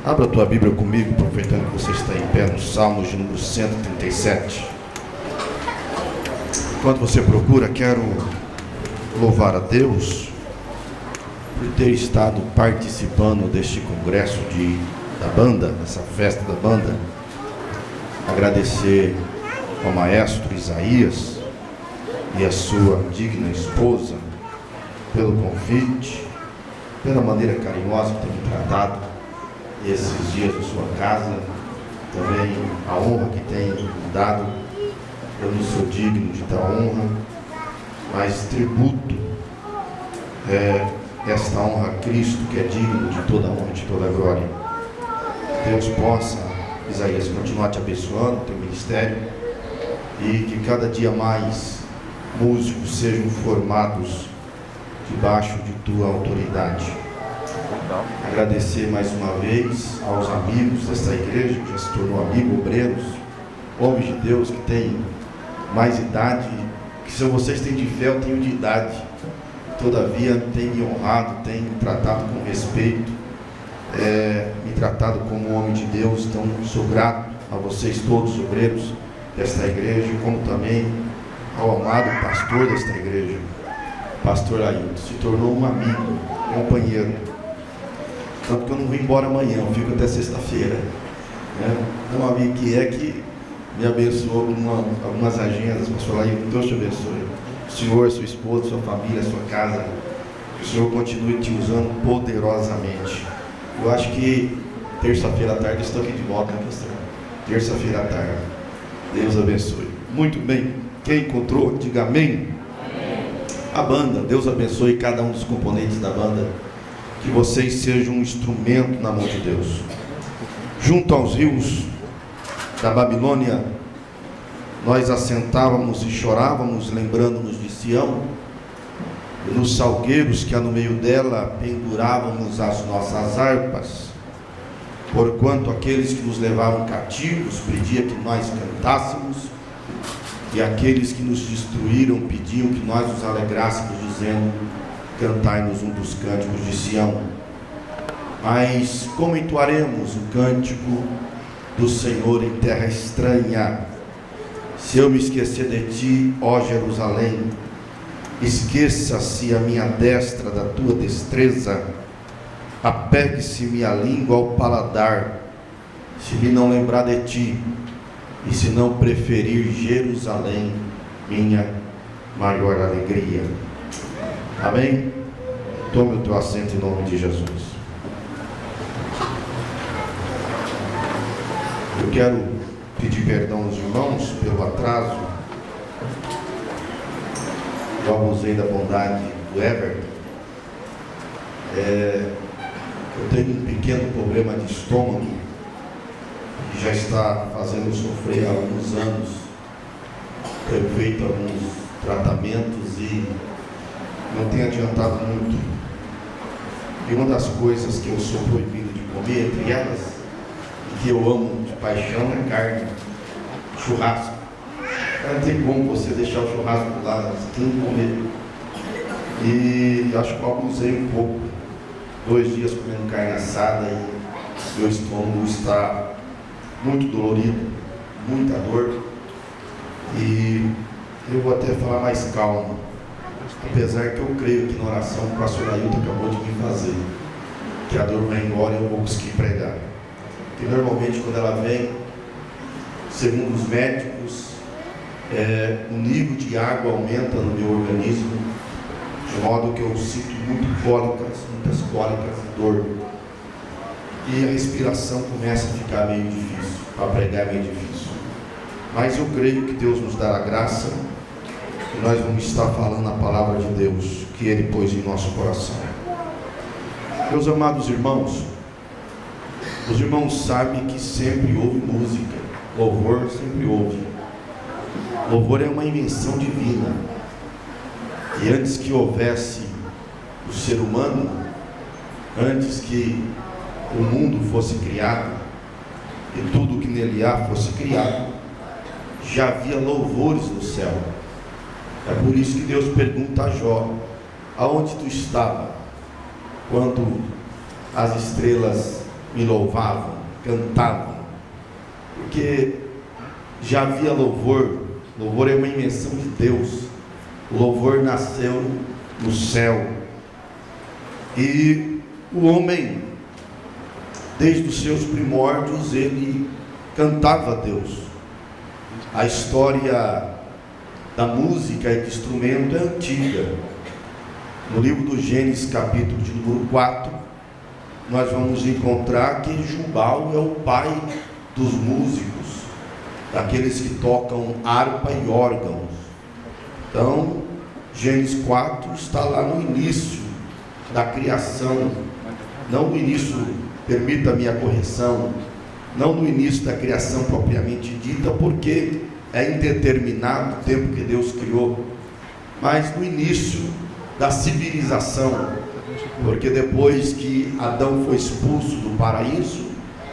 Abra a tua Bíblia comigo, aproveitando que você está em pé no Salmos de número 137. Enquanto você procura, quero louvar a Deus por ter estado participando deste congresso da banda, dessa festa da banda. Agradecer ao maestro Isaías e a sua digna esposa pelo convite, pela maneira carinhosa que tem me tratado esses dias na sua casa, também a honra que tem me dado. Eu não sou digno de tal honra, mas tributo esta honra a Cristo, que é digno de toda honra e de toda glória. Deus possa, Isaías, continuar te abençoando, teu ministério, e que cada dia mais músicos sejam formados debaixo de tua autoridade. Agradecer mais uma vez aos amigos desta igreja, que já se tornou amigo, obreiros, homens de Deus que têm mais idade, que se vocês têm de fé, eu tenho de idade. Todavia, tem me honrado, tem me tratado com respeito, me tratado como homem de Deus. Então, sou grato a vocês todos, obreiros desta igreja, como também ao amado pastor desta igreja, pastor Ailton. Se tornou um amigo, companheiro. Tanto que eu não vou embora amanhã, eu fico até sexta-feira. É um amigo que me abençoou com algumas agendas, pastor Ailton. Deus te abençoe. O Senhor, sua esposa, sua família, sua casa, que o Senhor continue te usando poderosamente. Eu acho que terça-feira à tarde estou aqui de volta, né, pastor? Terça-feira à tarde. Deus abençoe. Muito bem. Quem encontrou, diga amém. Amém. A banda, Deus abençoe cada um dos componentes da banda. Que vocês sejam um instrumento na mão de Deus. Junto aos rios da Babilônia, nós assentávamos e chorávamos, lembrando-nos de Sião. E nos salgueiros que há no meio dela, pendurávamos as nossas harpas. Porquanto aqueles que nos levavam cativos pediam que nós cantássemos, e aqueles que nos destruíram pediam que nós nos alegrássemos, dizendo: cantai-nos um dos cânticos de Sião. Mas como entoaremos o cântico do Senhor em terra estranha? Se eu me esquecer de ti, ó Jerusalém, esqueça-se a minha destra da tua destreza, apegue-se-me a língua ao paladar, se me não lembrar de ti, e se não preferir Jerusalém, minha maior alegria. Amém? Tome o teu assento em nome de Jesus. Eu quero pedir perdão aos irmãos pelo atraso. Eu abusei da bondade do Everton. Eu tenho um pequeno problema de estômago que já está fazendo sofrer há alguns anos. Tenho feito alguns tratamentos e não tem adiantado muito. E uma das coisas que eu sou proibido de comer, entre elas, e que eu amo de paixão, é carne, churrasco. Não tem como você deixar o churrasco do lado, você tem que comer. E acho que eu abusei um pouco. 2 dias comendo carne assada e meu estômago está muito dolorido, muita dor. E eu vou até falar mais calmo. Apesar que eu creio que na oração que o pastor Ailton acabou de me fazer, que a dor vai embora e eu vou conseguir pregar. Porque normalmente quando ela vem, segundo os médicos, o nível de água aumenta no meu organismo, de modo que eu sinto muitas cólicas e dor. E a respiração começa a ficar meio difícil, para pregar é meio difícil. Mas eu creio que Deus nos dará graça, e nós vamos estar falando a palavra de Deus que Ele pôs em nosso coração. Meus amados irmãos, os irmãos sabem que sempre houve música, louvor sempre houve. Louvor é uma invenção divina. E antes que houvesse o ser humano, antes que o mundo fosse criado e tudo que nele há fosse criado, já havia louvores no céu. É por isso que Deus pergunta a Jó: aonde tu estava quando as estrelas me louvavam, cantavam, porque já havia louvor. Louvor é uma invenção de Deus. O louvor nasceu no céu. E o homem, desde os seus primórdios, ele cantava a Deus. A história da música e do instrumento é antiga. No livro do Gênesis, capítulo de número 4, nós vamos encontrar que Jubal é o pai dos músicos, daqueles que tocam harpa e órgãos. Então, Gênesis 4 está lá no início da criação, não no início, permita-me a correção, não no início da criação propriamente dita, porque é indeterminado o tempo que Deus criou, mas no início da civilização, porque depois que Adão foi expulso do paraíso,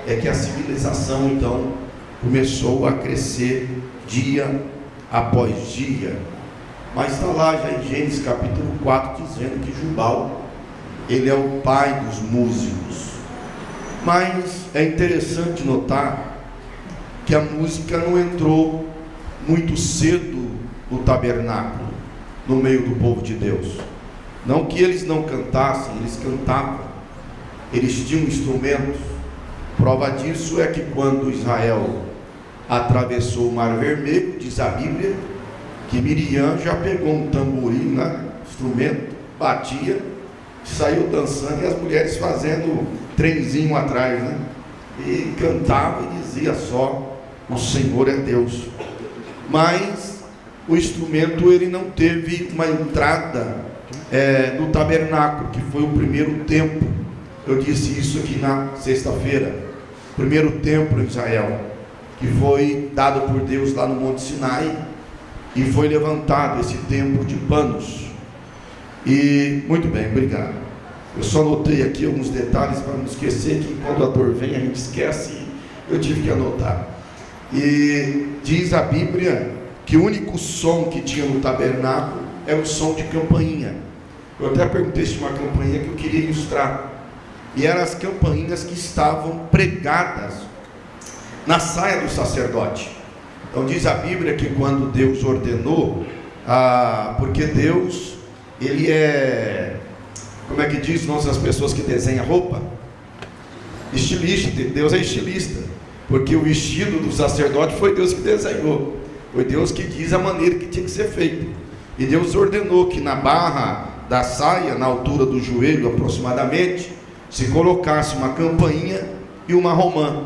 é que a civilização então começou a crescer dia após dia. Mas está lá já em Gênesis capítulo 4 dizendo que Jubal, ele é o pai dos músicos. Mas é interessante notar que a música não entrou muito cedo no tabernáculo, no meio do povo de Deus. Não que eles não cantassem, eles cantavam, eles tinham instrumentos. Prova disso é que quando Israel atravessou o Mar Vermelho, diz a Bíblia, que Miriam já pegou um tamborim, né, instrumento, batia, saiu dançando e as mulheres fazendo trenzinho atrás, né? E cantava e dizia só: o Senhor é Deus. Mas o instrumento ele não teve uma entrada no tabernáculo, que foi o primeiro templo. Eu disse isso aqui na sexta-feira. Primeiro templo em Israel, que foi dado por Deus lá no Monte Sinai, e foi levantado esse templo de panos. E muito bem, obrigado. Eu só anotei aqui alguns detalhes para não esquecer, que quando a dor vem a gente esquece. Eu tive que anotar. E diz a Bíblia que o único som que tinha no tabernáculo era o som de campainha. Eu até perguntei se tinha uma campainha que eu queria ilustrar. E eram as campainhas que estavam pregadas na saia do sacerdote. Então diz a Bíblia que quando Deus ordenou, porque Deus, ele é, como é que diz nossas pessoas que desenham roupa? Estilista. Deus é estilista, porque o vestido do sacerdote foi Deus que desenhou, foi Deus que diz a maneira que tinha que ser feito. E Deus ordenou que na barra da saia, na altura do joelho aproximadamente, se colocasse uma campainha e uma romã.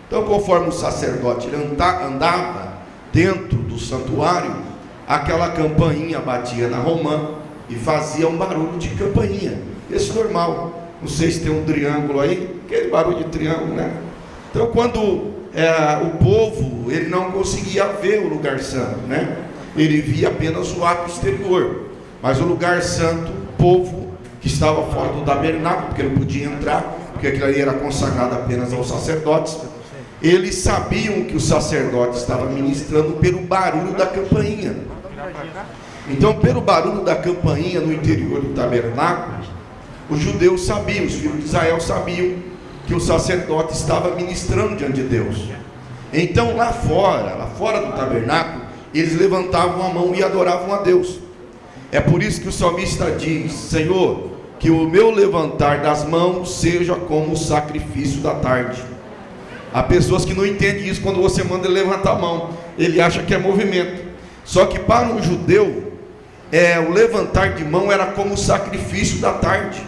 Então, conforme o sacerdote ele andava dentro do santuário, aquela campainha batia na romã e fazia um barulho de campainha. Esse normal. Não sei se tem um triângulo aí, aquele barulho de triângulo, né? Então, quando o povo ele não conseguia ver o lugar santo, né? Ele via apenas o ato exterior, mas o lugar santo, o povo que estava fora do tabernáculo, porque não podia entrar, porque aquilo ali era consagrado apenas aos sacerdotes, eles sabiam que o sacerdote estava ministrando pelo barulho da campainha. Então, pelo barulho da campainha no interior do tabernáculo, os judeus sabiam, os filhos de Israel sabiam que o sacerdote estava ministrando diante de Deus. Então, lá fora do tabernáculo, eles levantavam a mão e adoravam a Deus. É por isso que o salmista diz: Senhor, que o meu levantar das mãos seja como o sacrifício da tarde. Há pessoas que não entendem isso quando você manda ele levantar a mão, ele acha que é movimento. Só que para um judeu, o levantar de mão era como o sacrifício da tarde.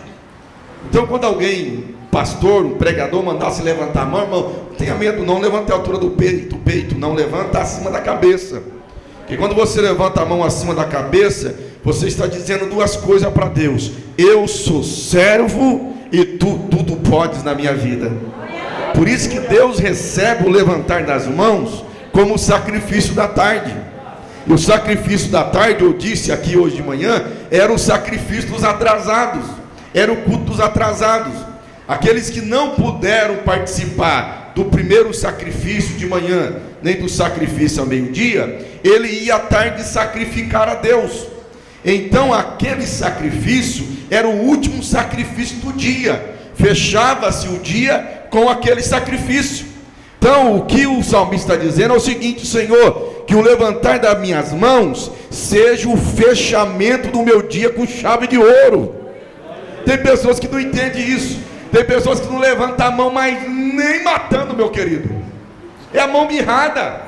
Então, quando alguém, pastor, um pregador, mandasse levantar a mão, irmão, não tenha medo não, levante a altura do peito, não, levanta acima da cabeça. Porque quando você levanta a mão acima da cabeça, você está dizendo duas coisas para Deus: eu sou servo e tu tudo podes na minha vida. Por isso que Deus recebe o levantar das mãos como o sacrifício da tarde. E o sacrifício da tarde, eu disse aqui hoje de manhã, era o sacrifício dos atrasados, era o culto dos atrasados, aqueles que não puderam participar do primeiro sacrifício de manhã, nem do sacrifício ao meio-dia, ele ia à tarde sacrificar a Deus. Então aquele sacrifício era o último sacrifício do dia. Fechava-se o dia com aquele sacrifício. Então o que o salmista está dizendo é o seguinte: Senhor, que o levantar das minhas mãos seja o fechamento do meu dia com chave de ouro. Tem pessoas que não entendem isso. Tem pessoas que não levantam a mão, mas nem matando, meu querido. É a mão mirrada,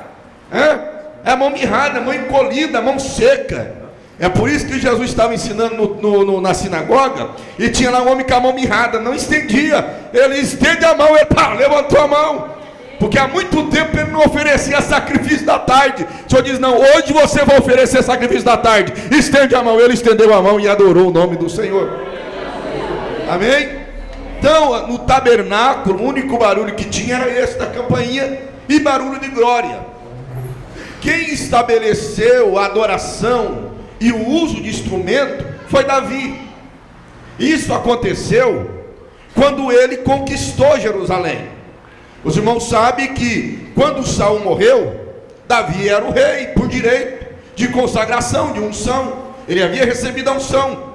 é a mão mirrada, a mão encolhida, a mão seca. É por isso que Jesus estava ensinando na sinagoga, e tinha lá um homem com a mão mirrada, não estendia. Ele estende a mão, ele levantou a mão. Porque há muito tempo ele não oferecia sacrifício da tarde. O Senhor diz: não, hoje você vai oferecer sacrifício da tarde. Estende a mão. Ele estendeu a mão e adorou o nome do Senhor. Amém? Então, no tabernáculo, o único barulho que tinha era esse da campainha e barulho de glória. Quem estabeleceu a adoração e o uso de instrumento foi Davi. Isso aconteceu quando ele conquistou Jerusalém. Os irmãos sabem que quando Saul morreu, Davi era o rei por direito de consagração, de unção. Ele havia recebido a unção.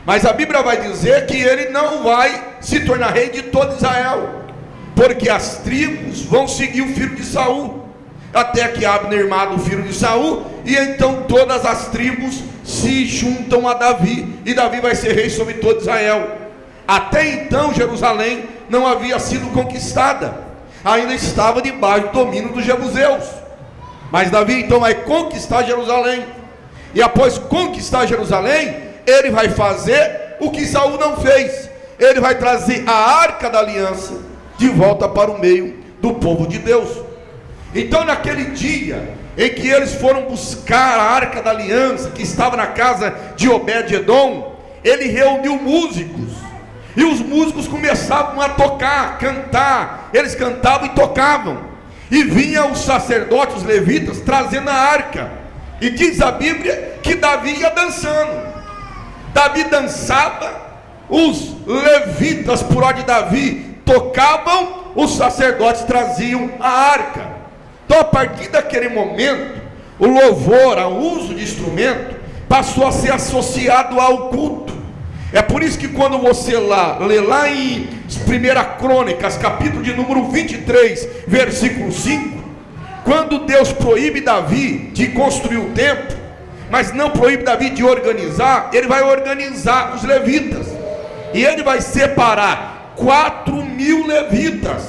Mas a Bíblia vai dizer que ele não vai se tornar rei de todo Israel, porque as tribos vão seguir o filho de Saul, até que Abner mata o filho de Saul, e então todas as tribos se juntam a Davi, e Davi vai ser rei sobre todo Israel. Até então Jerusalém não havia sido conquistada, ainda estava debaixo do domínio dos jebuseus. Mas Davi então vai conquistar Jerusalém, e após conquistar Jerusalém, ele vai fazer o que Saul não fez. Ele vai trazer a arca da aliança de volta para o meio do povo de Deus. Então naquele dia em que eles foram buscar a arca da aliança, que estava na casa de Obed-edom, ele reuniu músicos, e os músicos começavam a tocar, cantar. Eles cantavam e tocavam, e vinham os sacerdotes, os levitas, trazendo a arca. E diz a Bíblia que Davi ia dançando. Davi dançava, os levitas, por ordem de Davi, tocavam, os sacerdotes traziam a arca. Então a partir daquele momento, o louvor, o uso de instrumento, passou a ser associado ao culto. É por isso que quando você lê lá em 1 Crônicas, capítulo de número 23, versículo 5, quando Deus proíbe Davi de construir o templo, mas não proíbe Davi de organizar, ele vai organizar os levitas, e ele vai separar 4.000 levitas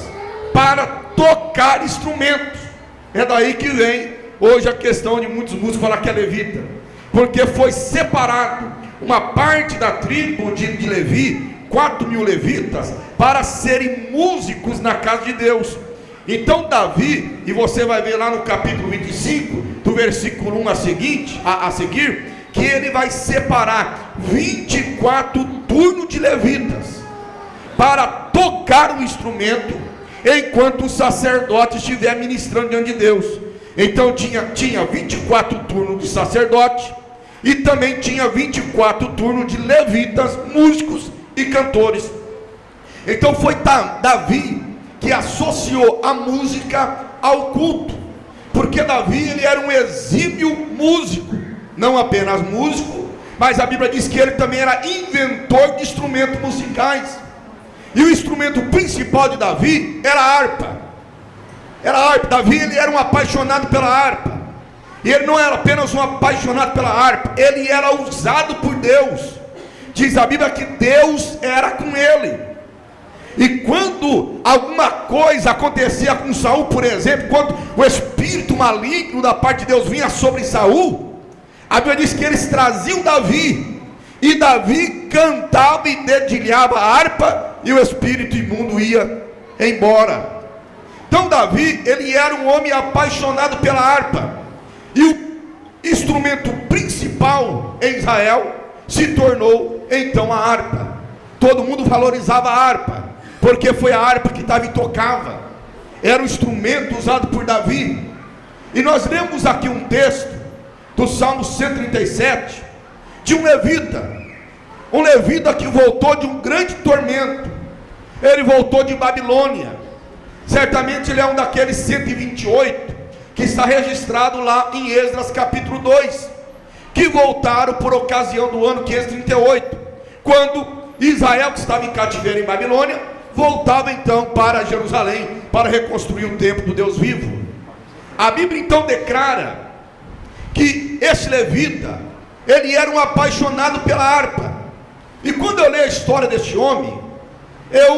para tocar instrumentos. É daí que vem hoje a questão de muitos músicos falar que é levita, porque foi separado uma parte da tribo de Levi, 4.000 levitas, para serem músicos na casa de Deus. Então Davi, e você vai ver lá no capítulo 25, do versículo 1 a seguir, que ele vai separar 24 turnos de levitas para tocar o instrumento, enquanto o sacerdote estiver ministrando diante de Deus. Então tinha 24 turnos de sacerdote, e também tinha 24 turnos de levitas, músicos e cantores. Então foi Davi que associou a música ao culto, porque Davi ele era um exímio músico, não apenas músico, mas a Bíblia diz que ele também era inventor de instrumentos musicais. E o instrumento principal de Davi era a harpa. Davi ele era um apaixonado pela harpa. E ele não era apenas um apaixonado pela harpa, ele era usado por Deus. Diz a Bíblia que Deus era com ele. E quando alguma coisa acontecia com Saul, por exemplo, quando o espírito maligno da parte de Deus vinha sobre Saul, a Bíblia diz que eles traziam Davi, e Davi cantava e dedilhava a harpa, e o espírito imundo ia embora. Então Davi, ele era um homem apaixonado pela harpa, e o instrumento principal em Israel se tornou então a harpa. Todo mundo valorizava a harpa, porque foi a harpa que Davi tocava, era o instrumento usado por Davi. E nós lemos aqui um texto do Salmo 137, de um levita que voltou de um grande tormento. Ele voltou de Babilônia. Certamente ele é um daqueles 128 que está registrado lá em Esdras capítulo 2, que voltaram por ocasião do ano 538, quando Israel, que estava em cativeiro em Babilônia, voltava então para Jerusalém, para reconstruir o templo do Deus vivo. A Bíblia então declara que esse levita, ele era um apaixonado pela harpa. E quando eu leio a história desse homem, eu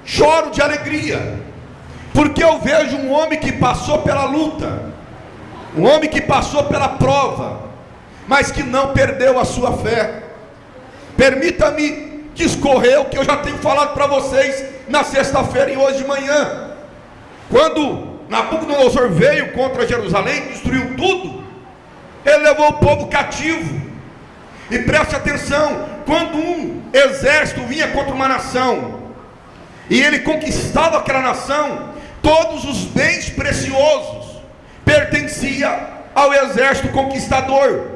choro de alegria, porque eu vejo um homem que passou pela luta, um homem que passou pela prova, mas que não perdeu a sua fé. Permita-me discorrer o que eu já tenho falado para vocês na sexta-feira e hoje de manhã. Quando Nabucodonosor veio contra Jerusalém, destruiu tudo, ele levou o povo cativo. E preste atenção, quando um exército vinha contra uma nação, e ele conquistava aquela nação, todos os bens preciosos pertenciam ao exército conquistador.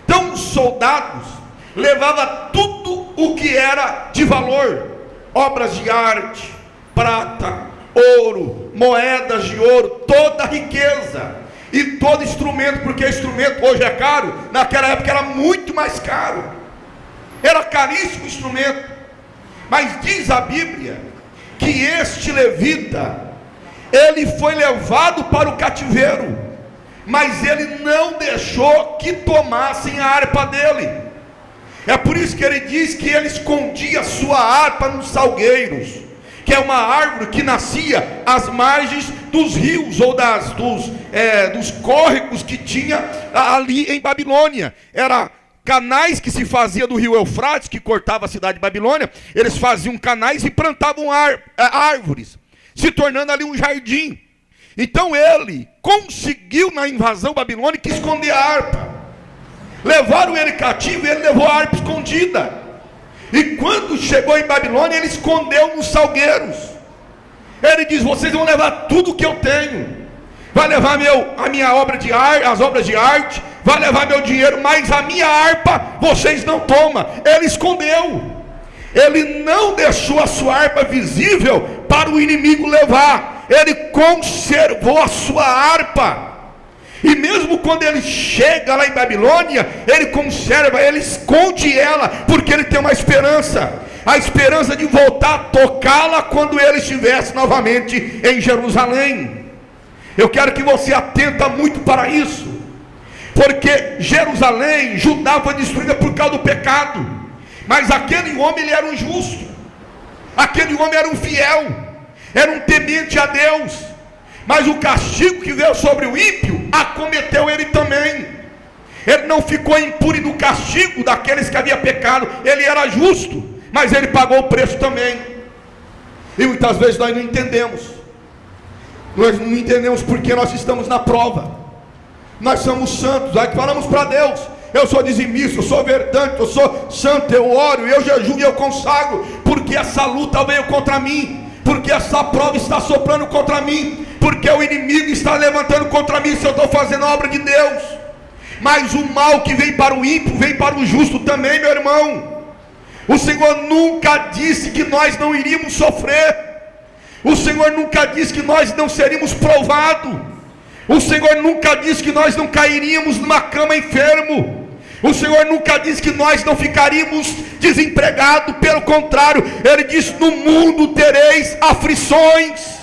Então os soldados levavam tudo o que era de valor, obras de arte, prata, ouro, moedas de ouro, toda a riqueza, e todo instrumento, porque instrumento hoje é caro, naquela época era muito mais caro, era caríssimo o instrumento. Mas diz a Bíblia que este levita, ele foi levado para o cativeiro, mas ele não deixou que tomassem a harpa dele. É por isso que ele diz que ele escondia a sua harpa nos salgueiros, que é uma árvore que nascia às margens dos rios, ou dos córregos que tinha ali em Babilônia. Era canais que se fazia do rio Eufrates, que cortava a cidade de Babilônia. Eles faziam canais e plantavam árvores, se tornando ali um jardim. Então ele conseguiu, na invasão babilônica, esconder a harpa. Levaram ele cativo e ele levou a harpa escondida. E quando chegou em Babilônia, ele escondeu nos salgueiros. Ele diz: vocês vão levar tudo que eu tenho, vai levar a minha obra de arte, as obras de arte, vai levar meu dinheiro, mas a minha harpa vocês não tomam. Ele escondeu, ele não deixou a sua harpa visível para o inimigo levar. Ele conservou a sua harpa. E mesmo quando ele chega lá em Babilônia, ele conserva, ele esconde ela, porque ele tem uma esperança, a esperança de voltar a tocá-la quando ele estivesse novamente em Jerusalém. Eu quero que você atenta muito para isso, porque Jerusalém, Judá, foi destruída por causa do pecado, mas aquele homem, ele era um justo, aquele homem era um fiel, era um temente a Deus. Mas o castigo que veio sobre o ímpio acometeu ele também. Ele não ficou impune do castigo daqueles que haviam pecado. Ele era justo, mas ele pagou o preço também. E muitas vezes nós não entendemos. Nós não entendemos porque nós estamos na prova. Nós somos santos, aí falamos para Deus: eu sou dizimista, eu sou verdante, eu sou santo, eu oro, eu jejuo e eu consagro, porque essa luta veio contra mim, porque essa prova está soprando contra mim, porque o inimigo está levantando contra mim, se eu estou fazendo a obra de Deus. Mas o mal que vem para o ímpio, vem para o justo também, meu irmão. O Senhor nunca disse que nós não iríamos sofrer. O Senhor nunca disse que nós não seríamos provados. O Senhor nunca disse que nós não cairíamos numa cama enfermo. O Senhor nunca disse que nós não ficaríamos desempregados. Pelo contrário, Ele disse: no mundo tereis aflições.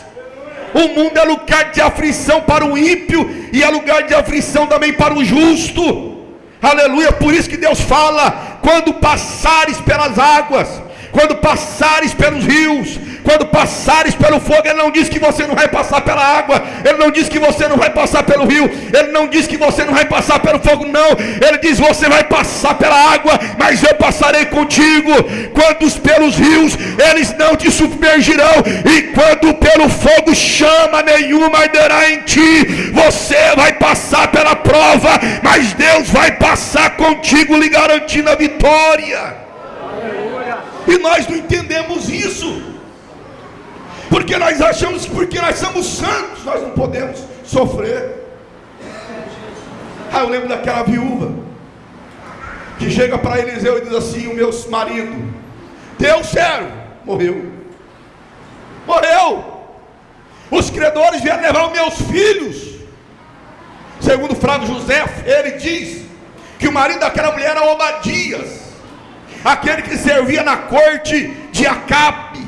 O mundo é lugar de aflição para o ímpio, e é lugar de aflição também para o justo. Aleluia. Por isso que Deus fala: quando passares pelas águas, quando passares pelos rios, quando passares pelo fogo. Ele não diz que você não vai passar pela água, Ele não diz que você não vai passar pelo rio, Ele não diz que você não vai passar pelo fogo, não. Ele diz: você vai passar pela água, mas eu passarei contigo. Quando pelos rios, eles não te submergirão, e quando pelo fogo, chama nenhuma arderá em ti. Você vai passar pela prova, mas Deus vai passar contigo, lhe garantindo a vitória. E nós não entendemos isso, porque nós achamos que porque nós somos santos, nós não podemos sofrer. Eu lembro daquela viúva que chega para Eliseu e diz assim: o meu marido, teu servo, morreu. Os credores vieram levar os meus filhos. Segundo Flávio José, ele diz que o marido daquela mulher era Obadias, aquele que servia na corte de Acabe.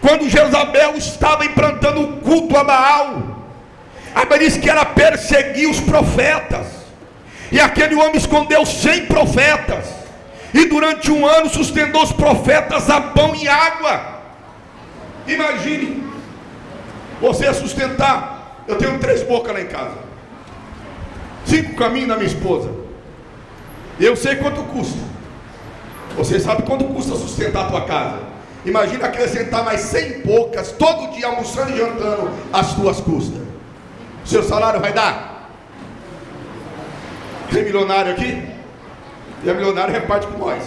quando Jezabel estava implantando o culto a Baal, a Bíblia diz que ela perseguia os profetas, e aquele homem escondeu 100 profetas, e durante 1 ano sustentou os profetas a pão e água. Imagine você sustentar. Eu tenho 3 bocas lá em casa, 5 caminhos da minha esposa. Eu sei quanto custa. Você sabe quanto custa sustentar a tua casa. Imagina acrescentar mais 100 bocas todo dia almoçando e jantando às tuas custas. Seu salário vai dar? Tem milionário aqui? E a milionário reparte com nós.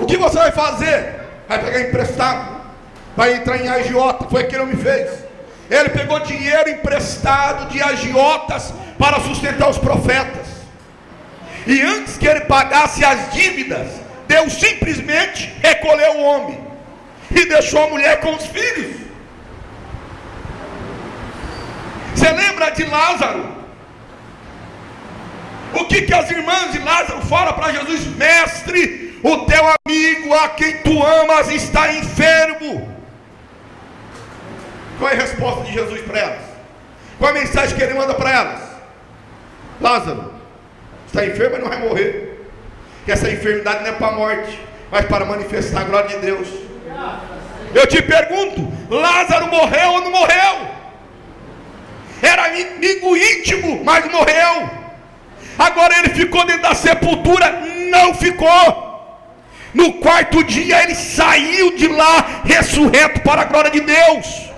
O que você vai fazer? Vai pegar emprestado, vai entrar em agiota. Foi o que ele me fez. Ele pegou dinheiro emprestado de agiotas para sustentar os profetas, e antes que ele pagasse as dívidas, Deus simplesmente recolheu o homem e deixou a mulher com os filhos. Você lembra de Lázaro? O que as irmãs de Lázaro falam para Jesus? Mestre, o teu amigo a quem tu amas está enfermo. Qual é a resposta de Jesus para elas? Qual a mensagem que ele manda para elas? Lázaro está enfermo, mas não vai morrer. Que essa enfermidade não é para a morte, mas para manifestar a glória de Deus. Eu te pergunto, Lázaro morreu ou não morreu? Era amigo íntimo, mas morreu. Agora ele ficou dentro da sepultura? Não ficou. No 4º dia ele saiu de lá ressurreto para a glória de Deus.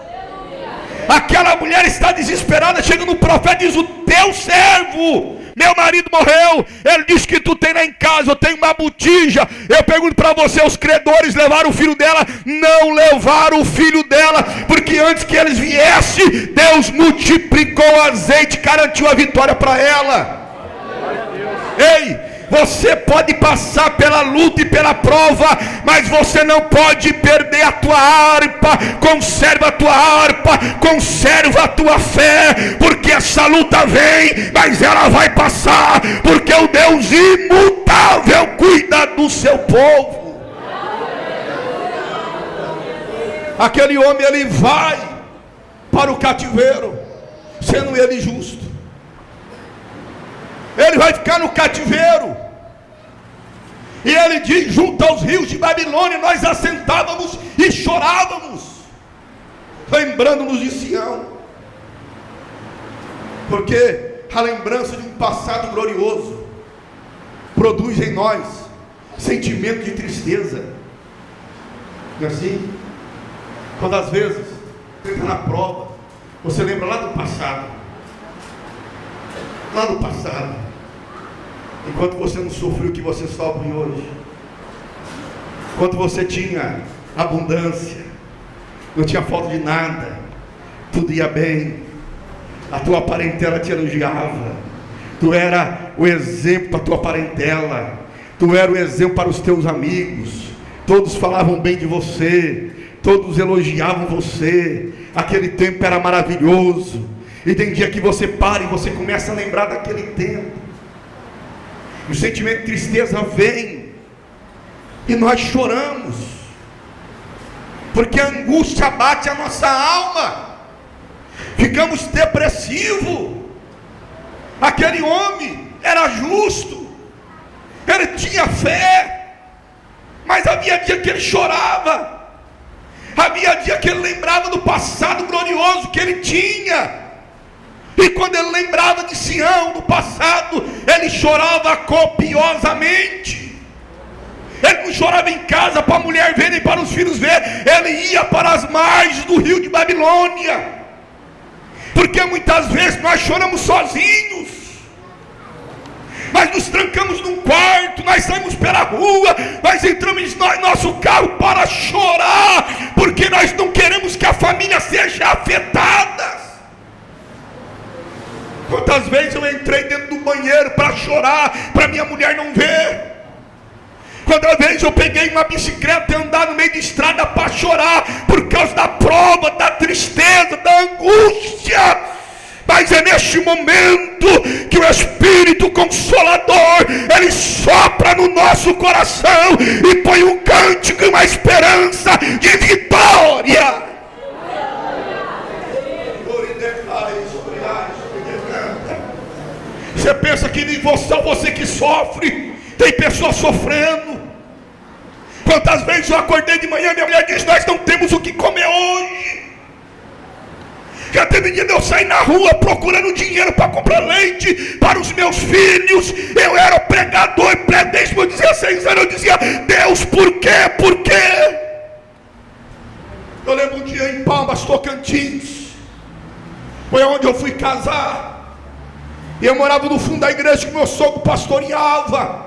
Aquela mulher está desesperada, chega no profeta e diz: o teu servo, meu marido morreu. Ele diz que tu tem lá em casa, eu tenho uma botija. Eu pergunto para você, os credores levaram o filho dela? Não levaram o filho dela, porque antes que eles viessem, Deus multiplicou o azeite, garantiu a vitória para ela. Ei, você pode passar pela luta e pela prova, mas você não pode perder a tua harpa. Conserva a tua harpa, conserva a tua fé, porque essa luta vem, mas ela vai passar, porque o Deus imutável cuida do seu povo. Aquele homem, ele vai para o cativeiro, sendo ele justo. Ele vai ficar no cativeiro, e ele diz: junto aos rios de Babilônia nós assentávamos e chorávamos, lembrando-nos de Sião, porque a lembrança de um passado glorioso produz em nós sentimento de tristeza. Não é assim? Quando às vezes você está na prova, você lembra lá do passado, enquanto você não sofreu o que você sofre hoje, quando você tinha abundância, não tinha falta de nada, tudo ia bem, a tua parentela te elogiava, tu era o exemplo para a tua parentela, tu era o exemplo para os teus amigos, todos falavam bem de você, todos elogiavam você, aquele tempo era maravilhoso. E tem dia que você para e você começa a lembrar daquele tempo, e o sentimento de tristeza vem, e nós choramos, porque a angústia bate a nossa alma, ficamos depressivos. Aquele homem era justo, ele tinha fé, mas havia dia que ele chorava, havia dia que ele lembrava do passado glorioso que ele tinha. E quando ele lembrava de Sião, do passado, ele chorava copiosamente. Ele não chorava em casa para a mulher ver, nem para os filhos ver. Ele ia para as margens do rio de Babilônia. Porque muitas vezes nós choramos sozinhos. Nós nos trancamos num quarto, nós saímos pela rua, nós entramos em nosso carro para chorar, porque nós não queremos que a família seja afetada. Quantas vezes eu entrei dentro do banheiro para chorar, para minha mulher não ver. Quantas vezes eu peguei uma bicicleta e andar no meio de estrada para chorar, por causa da prova, da tristeza, da angústia. Mas é neste momento que o Espírito Espírito Consolador, Ele sopra no nosso coração e põe um cântico e uma esperança de vitória. Você pensa que só você que sofre? Tem pessoas sofrendo. Quantas vezes eu acordei de manhã, minha mulher diz: nós não temos o que comer hoje. Já teve dia de eu sair na rua procurando dinheiro para comprar leite para os meus filhos. Eu era pregador, desde meus 16 anos eu dizia: Deus, por quê? Por quê? Eu lembro um dia em Palmas, Tocantins, foi onde eu fui casar. E eu morava no fundo da igreja que meu sogro pastoreava.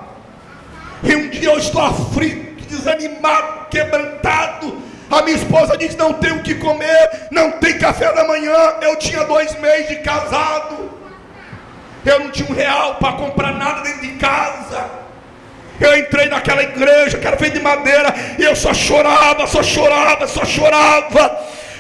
E um dia eu estou aflito, desanimado, quebrantado. A minha esposa diz: não tenho o que comer, não tem café da manhã. Eu tinha 2 meses de casado. Eu não tinha R$1 para comprar nada dentro de casa. Eu entrei naquela igreja que era feita de madeira, e eu só chorava, só chorava, só chorava.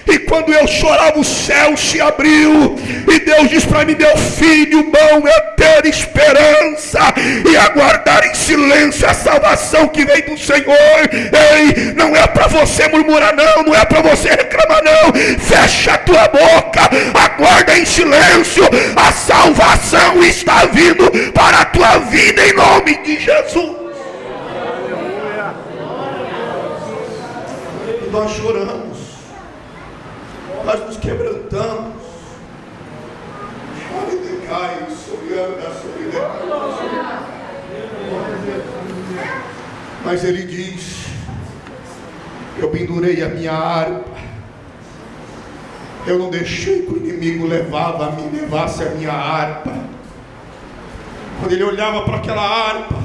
E quando eu chorava, o céu se abriu, e Deus diz para mim: meu filho, bom é ter esperança e aguardar em silêncio a salvação que vem do Senhor. Ei, não é para você murmurar não, não é para você reclamar não. Fecha a tua boca, aguarda em silêncio, a salvação está vindo para a tua vida em nome de Jesus. E nós choramos, nós nos quebrantamos. Mas ele diz: eu pendurei a minha harpa, eu não deixei que o inimigo levasse a minha harpa. Quando ele olhava para aquela harpa,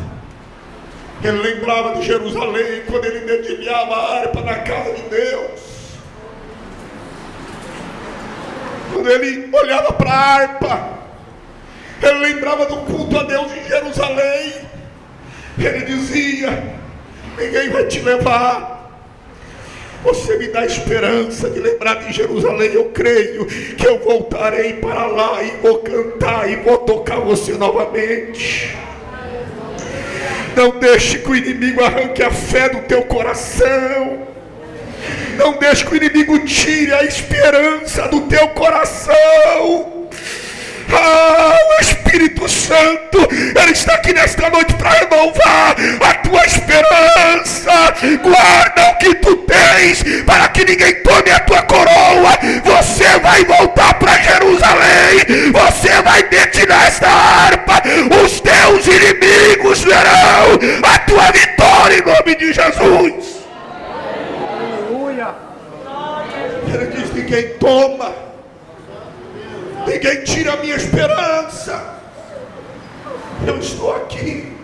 ele lembrava de Jerusalém, quando ele dedilhava a harpa na casa de Deus. Quando ele olhava para a harpa, ele lembrava do culto a Deus em Jerusalém. Ele dizia: ninguém vai te levar. Você me dá esperança de lembrar de Jerusalém. Eu creio que eu voltarei para lá e vou cantar e vou tocar você novamente. Não deixe que o inimigo arranque a fé do teu coração. Não deixe que o inimigo tire a esperança do teu coração. O Espírito Santo, Ele está aqui nesta noite para renovar a tua esperança. Guarda o que tu tens, para que ninguém tome a tua coroa. Você vai voltar para Jerusalém. Você vai detirar esta harpa. Os teus inimigos verão a tua vitória em nome de Jesus. Ele diz: ninguém toma, ninguém tira a minha esperança. Eu estou aqui,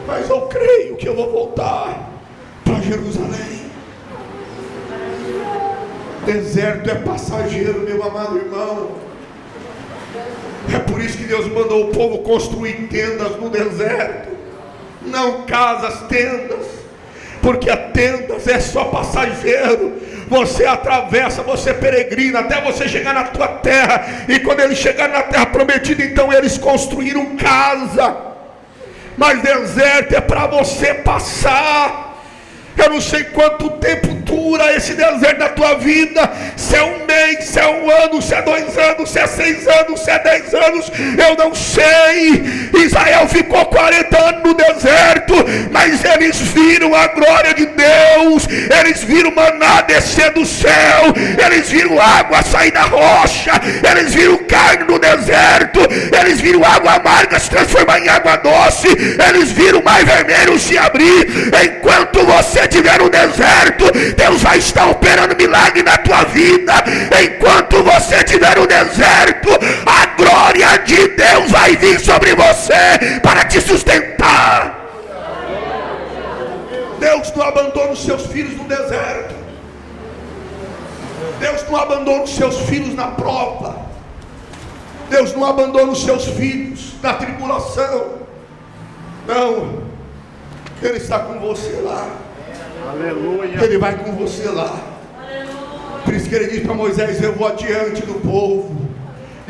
mas eu creio que eu vou voltar para Jerusalém. Deserto é passageiro, meu amado irmão. É por isso que Deus mandou o povo construir tendas no deserto, não casas, tendas, porque a tendas é só passageiro. Você atravessa, você peregrina até você chegar na tua terra. E quando eles chegaram na terra prometida, então eles construíram casa. Mas deserto é para você passar. Eu não sei quanto tempo dura esse deserto da tua vida. Se é 1 mês, se é 1 ano, se é 2 anos, se é 6 anos, se é 10 anos, eu não sei. Israel ficou 40 anos no deserto, mas eles viram a glória de Deus. Eles viram maná descer do céu. Eles viram água sair da rocha. Eles viram carne no deserto. Eles viram água amarga se transformar em água doce. Eles viram o mar vermelho se abrir. Enquanto você estiver no deserto, Deus vai estar operando milagre na tua vida. Enquanto você estiver no deserto, a glória de Deus vai vir sobre você para te sustentar. Deus não abandona os seus filhos no deserto. Deus não abandona os seus filhos na prova. Deus não abandona os seus filhos na tribulação. Não, Ele está com você lá. Aleluia. Ele vai com você lá. Por isso que ele diz para Moisés: eu vou adiante do povo,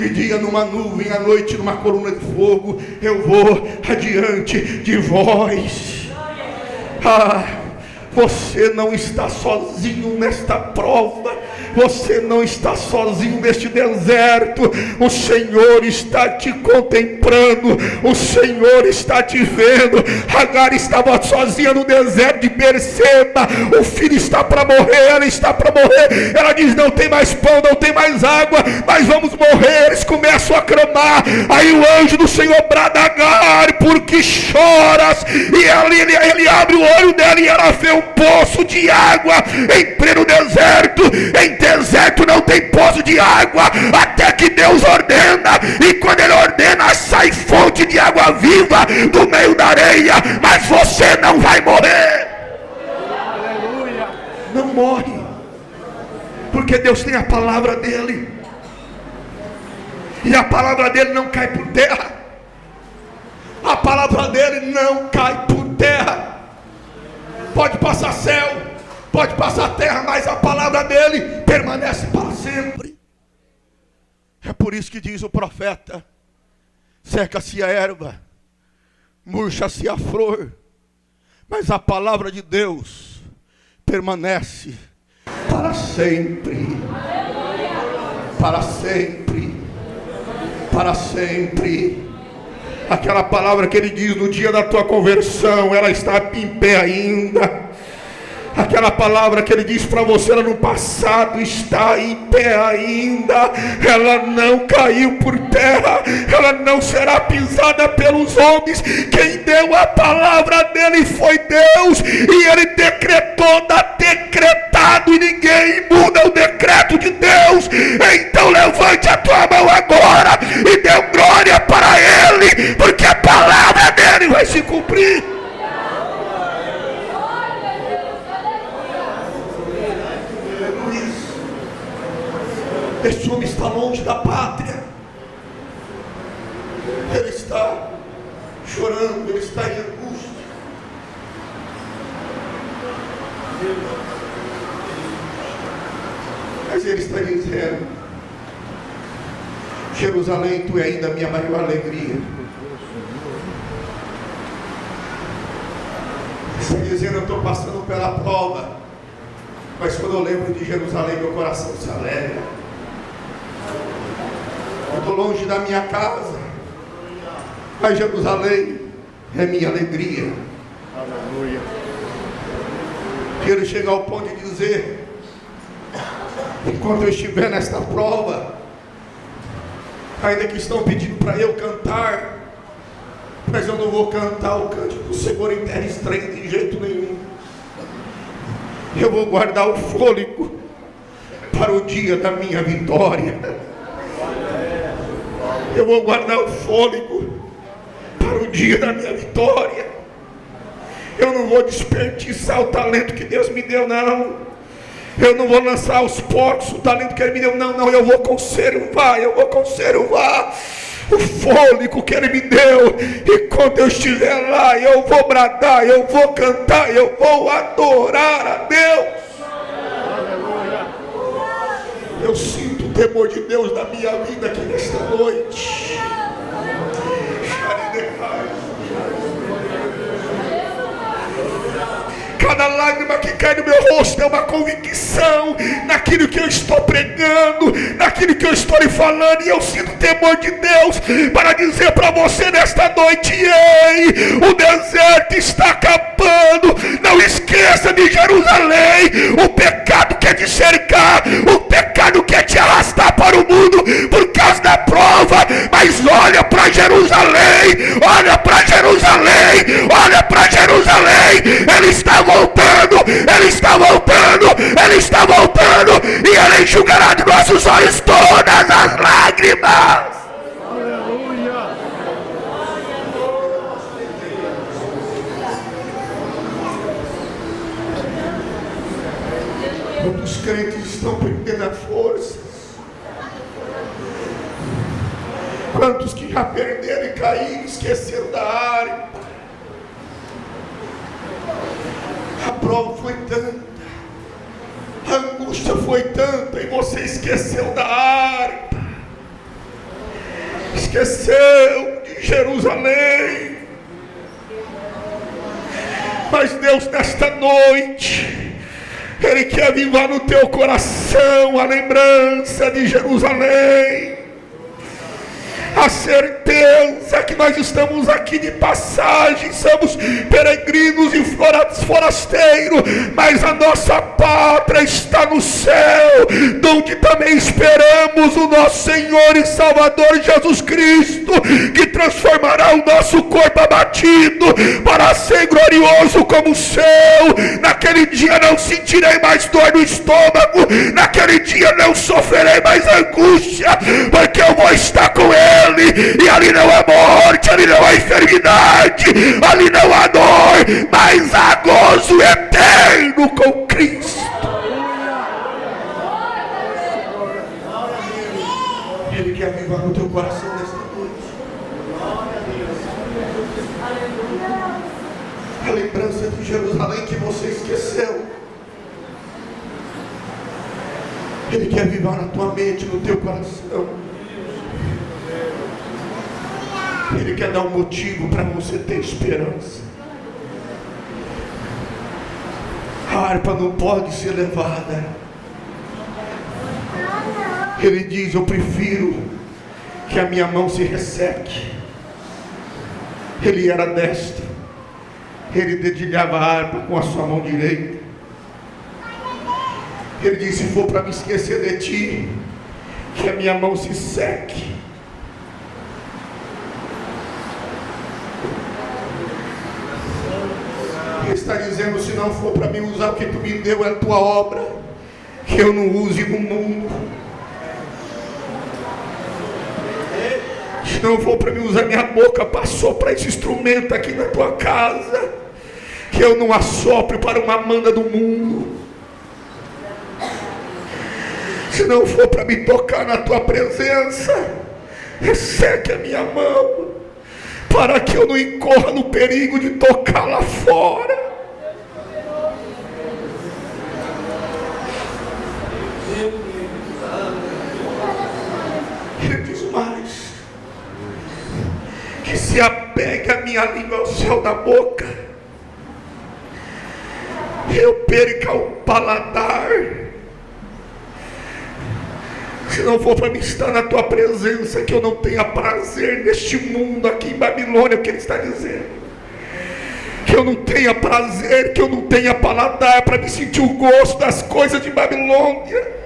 de dia numa nuvem, à noite numa coluna de fogo. Eu vou adiante de vós. Você não está sozinho nesta prova. Você não está sozinho neste deserto. O Senhor está te contemplando. O Senhor está te vendo. Agar estava sozinha no deserto de Berseba. O filho está para morrer, ela está para morrer. Ela diz: não tem mais pão, não tem mais água, mas vamos morrer. Eles começam a clamar. Aí o anjo do Senhor brada: Agar, por que choras? E ele abre o olho dela e ela vê um poço de água em pleno deserto. Em deserto não tem poço de água até que Deus ordena, e quando Ele ordena sai fonte de água viva do meio da areia. Mas você não vai morrer. Aleluia. Não morre, porque Deus tem a palavra dele, e a palavra dele não cai por terra. A palavra dele não cai por terra. Pode passar céu, pode passar terra, mas a palavra dele permanece para sempre. É por isso que diz o profeta: seca-se a erva, murcha-se a flor, mas a palavra de Deus permanece para sempre. Para sempre. Para sempre. Aquela palavra que ele diz no dia da tua conversão, ela está em pé ainda. Aquela palavra que ele diz para você lá no passado está em pé ainda. Ela não caiu por terra, ela não será pisada pelos homens. Quem deu a palavra dele foi Deus, e ele decretou, está decretado, e ninguém muda o decreto de Deus. Então levante a tua mão agora e dê glória para ele, porque a palavra dele vai se cumprir. Esse homem está longe da pátria. Ele está chorando, ele está em angústia. Mas ele está dizendo: Jerusalém, tu é ainda a minha maior alegria. Ele está dizendo: eu estou passando pela prova, mas quando eu lembro de Jerusalém, meu coração se alegra. Eu estou longe da minha casa, mas Jerusalém é minha alegria. Aleluia. Que ele chega ao ponto de dizer: enquanto eu estiver nesta prova, ainda que estão pedindo para eu cantar, mas eu não vou cantar o cântico do Senhor em terra estranha de jeito nenhum. Eu vou guardar o fôlego para o dia da minha vitória. Eu vou guardar o fôlego para o dia da minha vitória. Eu não vou desperdiçar o talento que Deus me deu, não. Eu não vou lançar aos porcos o talento que Ele me deu, não. Eu vou conservar o fôlego que Ele me deu. E quando eu estiver lá, eu vou bradar, eu vou cantar, eu vou adorar a Deus. Eu sinto o temor de Deus na minha vida aqui nesta noite. Cada lágrima que cai no meu rosto é uma convicção naquilo que eu estou pregando, naquilo que eu estou lhe falando. E eu sinto o temor de Deus para dizer para você nesta noite: ei, o deserto está acabando. Não esqueça de Jerusalém. O pecado quer te cercar, o pecado quer te arrastar para o mundo por causa da prova. Mas olha para Jerusalém, olha para Jerusalém, olha para Jerusalém. Ele está voltando, Ele está voltando, Ele está voltando, e Ele enxugará de nossos olhos todas as lágrimas. Aleluia. Quantos crentes estão perdendo a força? Quantos que já perderam e caíram, esqueceram da área? A prova foi tanta, a angústia foi tanta, e você esqueceu da harpa. esqueceu de Jerusalém. Mas Deus, nesta noite, Ele quer avivar no teu coração a lembrança de Jerusalém, a certeza que nós estamos aqui de passagem, somos peregrinos e forasteiros, mas a nossa pátria está no céu, onde também esperamos o nosso Senhor e Salvador Jesus Cristo, que transformará o nosso corpo abatido para ser glorioso como o céu. Naquele dia não sentirei mais dor no estômago, naquele dia não sofrerei mais angústia, porque eu vou estar com Ele. E ali não há morte, ali não há enfermidade, ali não há dor, mas há gozo eterno com Cristo. Ele quer avivar no teu coração nesta noite a lembrança de Jerusalém que você esqueceu. Ele quer avivar na tua mente, no teu coração. Ele quer dar um motivo para você ter esperança. A harpa não pode ser levada. Ele diz: eu prefiro que a minha mão se resseque. Ele era destro, ele dedilhava a harpa com a sua mão direita. Ele diz: se for para me esquecer de ti, que a minha mão se seque. Ele está dizendo: se não for para mim usar o que tu me deu, é a tua obra, que eu não use no mundo. Se não for para mim usar minha boca para soprar esse instrumento aqui na tua casa, que eu não assopre para uma manda do mundo. Se não for para me tocar na tua presença, resseque a minha mão, para que eu não incorra no perigo de tocar lá fora. Ele diz mais: que se apegue a minha língua ao céu da boca, eu perca o paladar. Se não for para me estar na tua presença, que eu não tenha prazer neste mundo aqui em Babilônia, o que ele está dizendo, que eu não tenha prazer, que eu não tenha paladar para me sentir o gosto das coisas de Babilônia.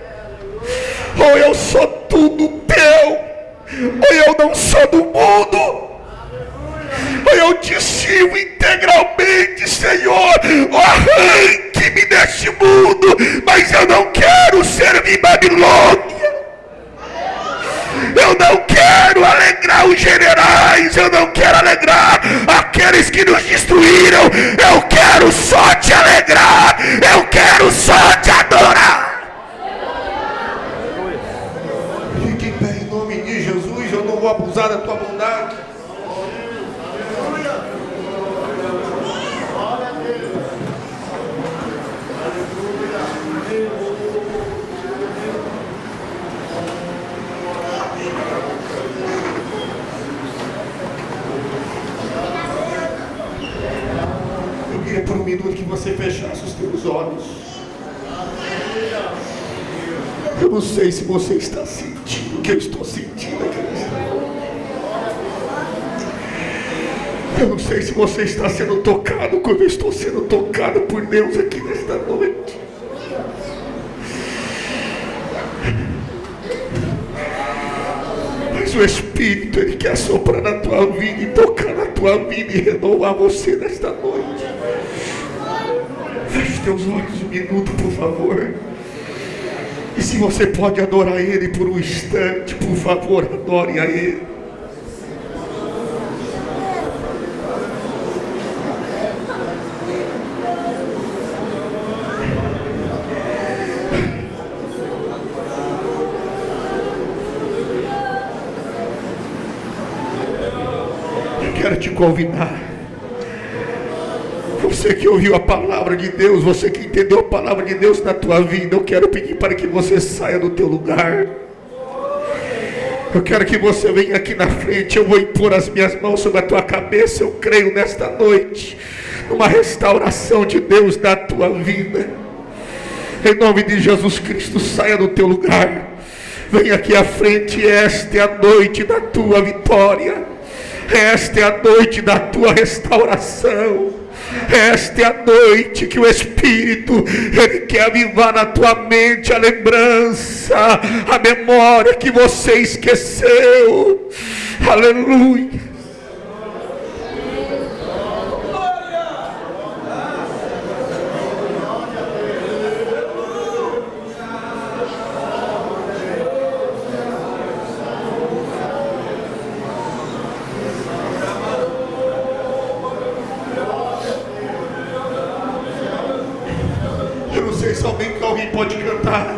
Ou eu sou tudo teu, ou eu não sou do mundo, ou eu te sirvo integralmente, Senhor. Arranque-me deste mundo, mas eu não quero servir Babilônia. Eu não quero alegrar os generais, eu não quero alegrar aqueles que nos destruíram. Eu quero só te alegrar, eu quero só te adorar. Fique em pé em nome de Jesus. Eu não vou abusar da tua bondade. Por um minuto que você fechasse os teus olhos. Eu não sei se você está sentindo o que eu estou sentindo aqui nesta noite. Eu não sei se você está sendo tocado como eu estou sendo tocado por Deus aqui nesta noite. Mas o Espírito, Ele quer soprar na tua vida e tocar na tua vida e renovar você nesta noite. Feche teus olhos um minuto, por favor. E se você pode adorar Ele por um instante, por favor, adore a Ele. Eu quero te convidar. Você que ouviu a palavra de Deus, você que entendeu a palavra de Deus na tua vida, eu quero pedir para que você saia do teu lugar. Eu quero que você venha aqui na frente. Eu vou impor as minhas mãos sobre a tua cabeça. Eu creio nesta noite numa restauração de Deus na tua vida. Em nome de Jesus Cristo, saia do teu lugar. Venha aqui à frente. Esta é a noite da tua vitória. Esta é a noite da tua restauração. Esta é a noite que o Espírito, Ele quer avivar na tua mente a lembrança, a memória que você esqueceu. Aleluia. Alguém pode cantar?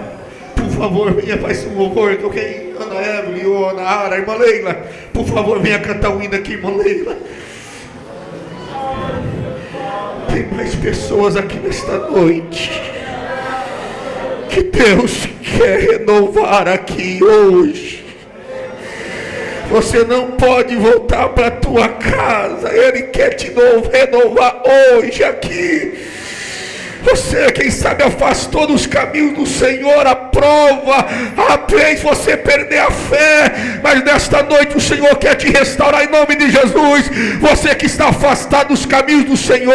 Por favor, venha, faz um louvor. Alguém, Ana Evelyn, ou Ana Ara, irmã Leila, por favor, venha cantar o hino aqui, irmã Leila. Tem mais pessoas aqui nesta noite que Deus quer renovar aqui hoje. Você não pode voltar para a tua casa. Ele quer te renovar hoje aqui. Você, quem sabe, afastou dos caminhos do Senhor, a prova, fez você perder a fé, mas nesta noite o Senhor quer te restaurar em nome de Jesus. Você que está afastado dos caminhos do Senhor,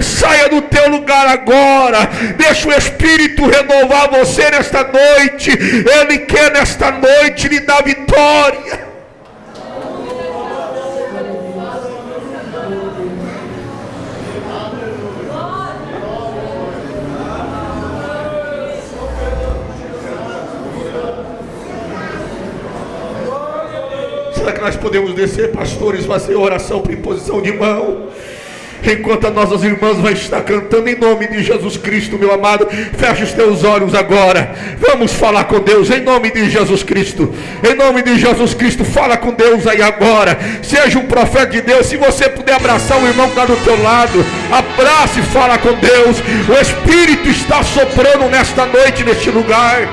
saia do teu lugar agora, deixa o Espírito renovar você nesta noite. Ele quer nesta noite lhe dar vitória. Será que nós podemos descer, pastores, fazer oração por imposição de mão? Enquanto as nossas irmãs vão estar cantando em nome de Jesus Cristo, meu amado, feche os teus olhos agora. Vamos falar com Deus em nome de Jesus Cristo. Em nome de Jesus Cristo, fala com Deus aí agora. Seja um profeta de Deus. Se você puder abraçar o irmão que está do teu lado, abrace e fala com Deus. O Espírito está soprando nesta noite, neste lugar.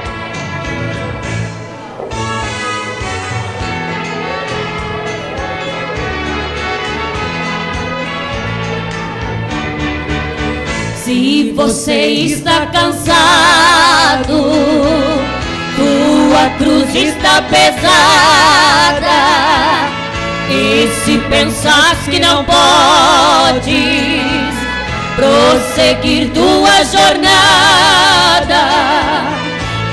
Se você está cansado, tua cruz está pesada, e se pensas que não podes prosseguir tua jornada,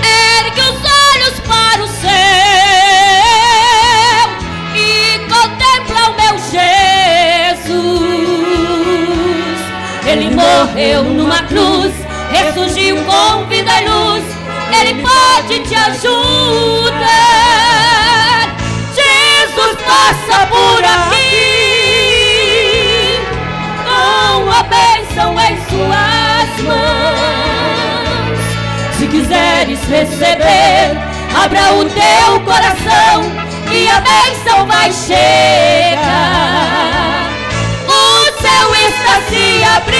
ergue os olhos para o céu e contempla o meu Jesus. Ele morreu numa cruz, ressurgiu com vida e luz. Ele pode te ajudar. Jesus passa por aqui com a bênção em suas mãos. Se quiseres receber, abra o teu coração e a bênção vai chegar. O céu está se abrindo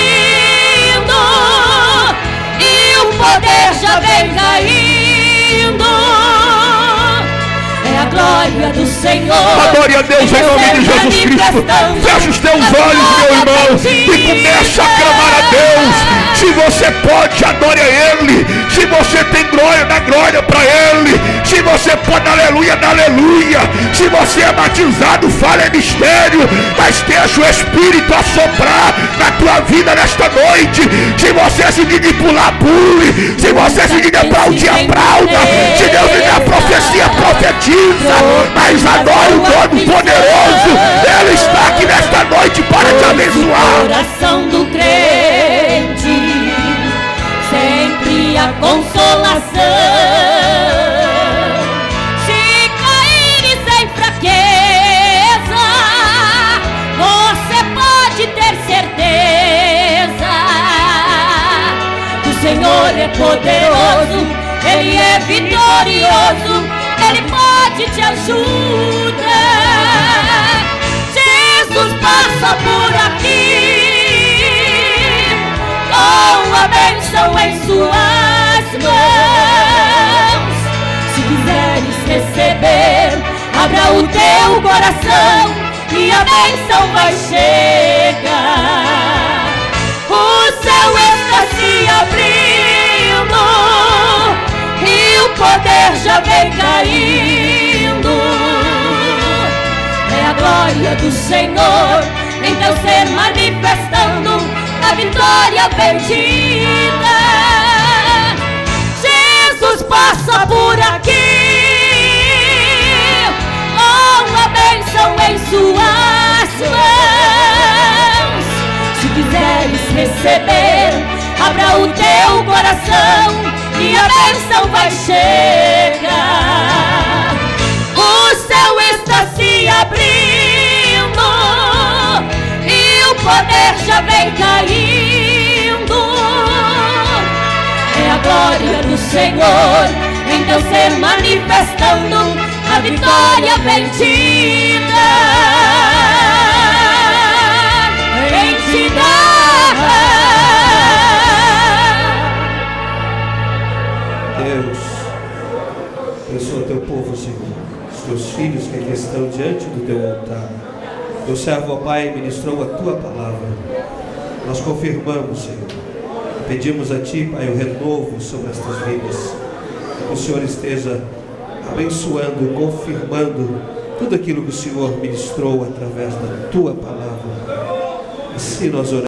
e o poder já vem caindo. É a glória do Senhor. Adore a Deus em nome de Jesus Cristo. Feche os teus olhos, meu irmão, e começa a clamar a Deus. Se você pode, adore a Ele. Se você tem glória, dá glória para Ele. Se você pode, dá aleluia, dá aleluia. Se você é batizado, fala em mistério, mas deixa o Espírito assoprar na tua vida nesta noite. Se você se diz pular, pule. Se você se diz aplaudir, aplauda. Se Deus lhe dá profecia, profetiza. Mas adore o Todo-Poderoso. Ele está aqui nesta noite para te abençoar. Coração do crente, sempre a consolação. Se caíres em fraqueza, você pode ter certeza que o Senhor é poderoso, Ele é vitorioso, Ele pode te ajudar. Jesus passa por aqui com a bênção em suas mãos. Se quiseres receber, abra o teu coração e a bênção vai chegar. O céu está se abrindo e o poder já vem caindo. É a glória do Senhor em teu ser manifestando a vitória bendita. Jesus passa por aqui com a bênção em suas mãos. Se quiseres receber, abra o teu coração e a bênção vai chegar. O céu está se abrindo e o poder já vem caindo. É a glória do Senhor em teu ser manifestando a vitória bendita. Em te dar. Deus, abençoa teu povo, Senhor, os teus filhos que aqui estão diante do teu altar. Teu servo, ó Pai, ministrou a tua palavra. Nós confirmamos, Senhor. Pedimos a ti, Pai, o renovo sobre estas vidas. Que o Senhor esteja abençoando, confirmando tudo aquilo que o Senhor ministrou através da tua palavra. Assim nós oramos.